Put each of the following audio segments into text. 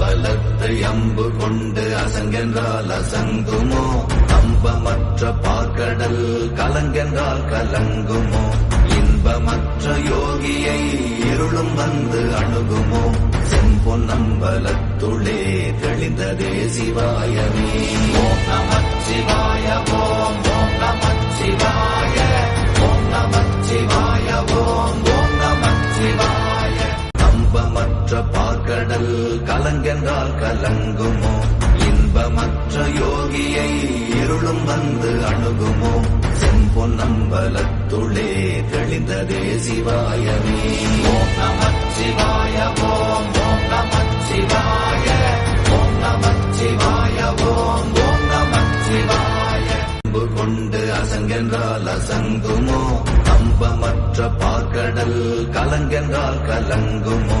அம்பலத்தை அம்பு கொண்டு அசங்கென்றால் அசங்குமோ? அம்பமற்ற பார்க்கடல் கலங்கென்றால் கலங்குமோ? இன்பமற்ற யோகியை இருளும் வந்து அணுகுமோ? செம்பொன்னம்பலத்துளே தெளிந்ததே சிவாயமே. ஓம் நமச்சிவாய ஓம் ஓம் நமச்சிவாய ஓம் நமச்சிவாய ஓம் ஓம் நமச்சிவாய. அம்பமற்ற பார்க்கடல் கலங்கென்றால் கலங்குமோ? இன்பமற்ற யோகியை இருளும் வந்து அணுகுமோ? செம்பொன்னம்பலத்துளே தெளிந்ததே சிவாயமே. ஓம் நமச்சிவாய ஓம் ஓம் நமச்சிவாய ஓம் நமச்சிவாய ஓம் ஓம் நமச்சிவாய. அம்பு கொண்டு அசங்கென்றால் அசங்குமோ? அம்பமற்ற பார்க்கடல் கலங்கென்றால் கலங்குமோ?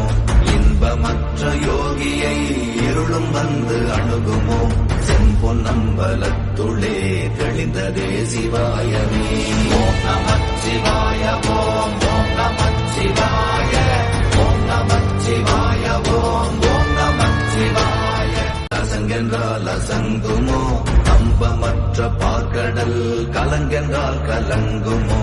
இன்பமற்ற யோகியை இருளும் வந்து அணுகுமோ? செம்பொன்னம்பலத்துளே தெளிந்ததே சிவாயமே. ஓம் நமச்சிவாய ஓம் ஓம் நமச்சிவாய ஓம் நமச்சிவாய ஓம் ஓம் நமச்சிவாய. அசங்கென்றால் அசங்குமோ? அம்பமற்ற பார்க்கடல் கலங்கென்றால் கலங்குமோ?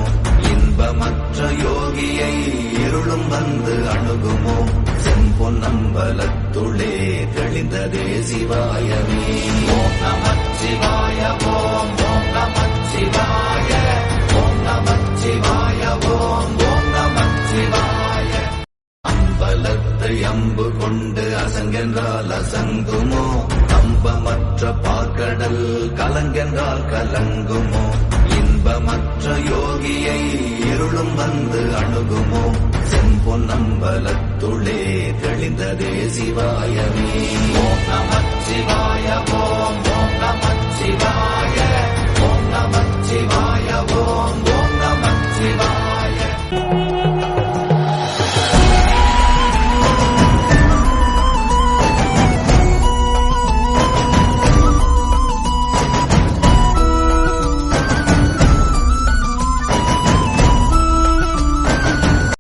இன்பமற்ற யோகியை இருளும் வந்து அணுகுமோ? செம்பொன்னம்பலத்துளே தெளிந்ததே சிவாயமே. ஓம் நமச்சிவாய ஓம் ஓம் நமச்சிவாய ஓம் நமச்சிவாய ஓம் ஓம் நமச்சிவாய. அம்பலத்தை அம்பு கொண்டு அசங்கென்றால் அசங்குமோ? அம்பமற்ற பார்க்கடல் கலங்கென்றால் கலங்குமோ? இன்பமற்ற யோகியை இருளும் வந்து அணுகுமோ? செம்பொன்னம்பலத்துளே தெளிந்ததே சிவாயமே.